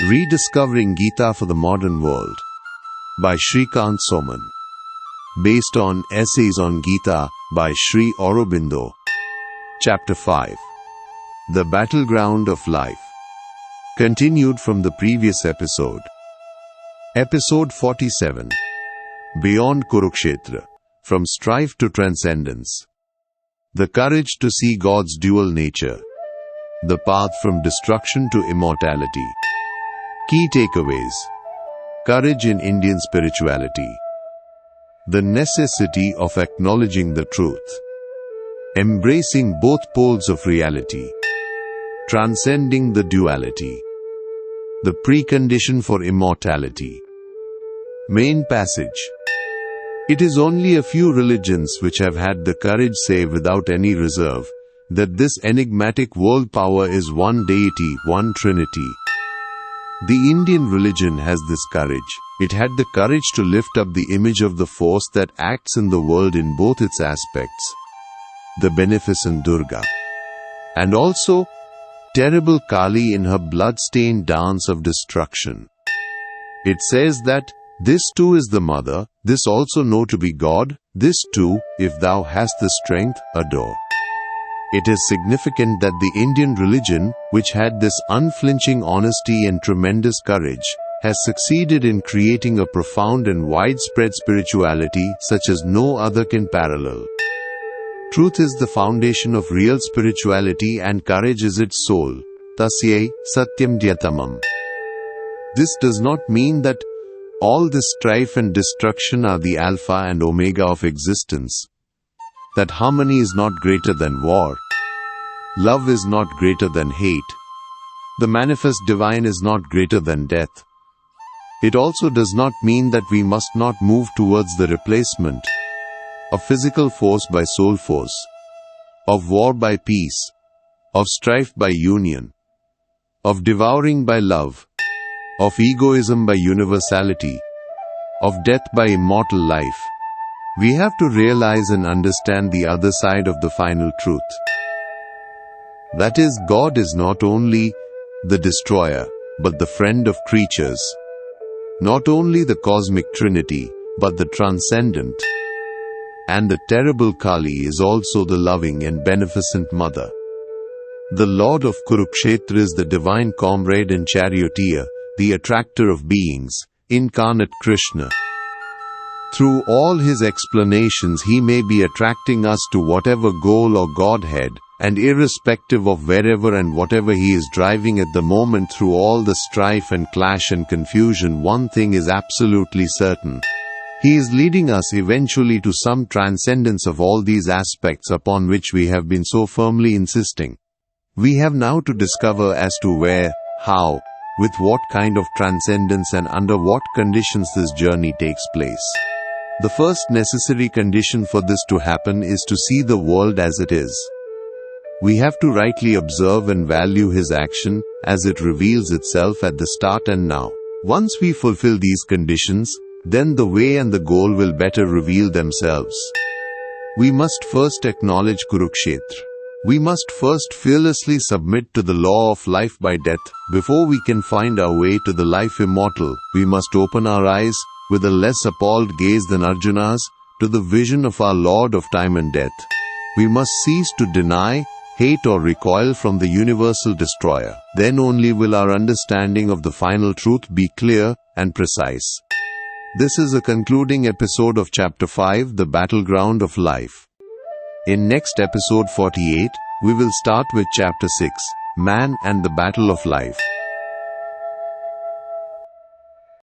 Rediscovering Gita for the Modern World by Shrikant Soman. Based on Essays on Gita by Sri Aurobindo. Chapter 5. The Battleground of Life. Continued from the previous episode. Episode 47. Beyond Kurukshetra. From Strife to Transcendence. The courage to see God's dual nature. The path from destruction to immortality. Key takeaways. Courage in Indian spirituality. The necessity of acknowledging the truth. Embracing both poles of reality. Transcending the duality. The precondition for immortality. Main passage. It is only a few religions which have had the courage say without any reserve that this enigmatic world power is one deity, one Trinity. The Indian religion has this courage. It had the courage to lift up the image of the force that acts in the world in both its aspects. The beneficent Durga. And also, terrible Kali in her blood-stained dance of destruction. It says that, this too is the mother, this also know to be God, this too, if thou hast the strength, adore. It is significant that the Indian religion, which had this unflinching honesty and tremendous courage, has succeeded in creating a profound and widespread spirituality such as no other can parallel. Truth is the foundation of real spirituality and courage is its soul. Tasyai satyam dhyatamam. This does not mean that all this strife and destruction are the alpha and omega of existence. That harmony is not greater than war. Love is not greater than hate. The manifest divine is not greater than death. It also does not mean that we must not move towards the replacement of physical force by soul force, of war by peace, of strife by union, of devouring by love, of egoism by universality, of death by immortal life. We have to realize and understand the other side of the final truth. That is, God is not only the destroyer, but the friend of creatures. Not only the cosmic Trinity, but the transcendent. And the terrible Kali is also the loving and beneficent mother. The Lord of Kurukshetra is the divine comrade and charioteer, the attractor of beings, incarnate Krishna. Through all his explanations he may be attracting us to whatever goal or Godhead, and irrespective of wherever and whatever he is driving at the moment through all the strife and clash and confusion, one thing is absolutely certain. He is leading us eventually to some transcendence of all these aspects upon which we have been so firmly insisting. We have now to discover as to where, how, with what kind of transcendence and under what conditions this journey takes place. The first necessary condition for this to happen is to see the world as it is. We have to rightly observe and value his action as it reveals itself at the start and now. Once we fulfill these conditions, then the way and the goal will better reveal themselves. We must first acknowledge Kurukshetra. We must first fearlessly submit to the law of life by death. Before we can find our way to the life immortal, we must open our eyes, with a less appalled gaze than Arjuna's, to the vision of our Lord of time and death. We must cease to deny, hate or recoil from the universal destroyer. Then only will our understanding of the final truth be clear and precise. This is a concluding episode of Chapter 5, The Battleground of Life. In next episode 48, we will start with Chapter 6, Man and the Battle of Life.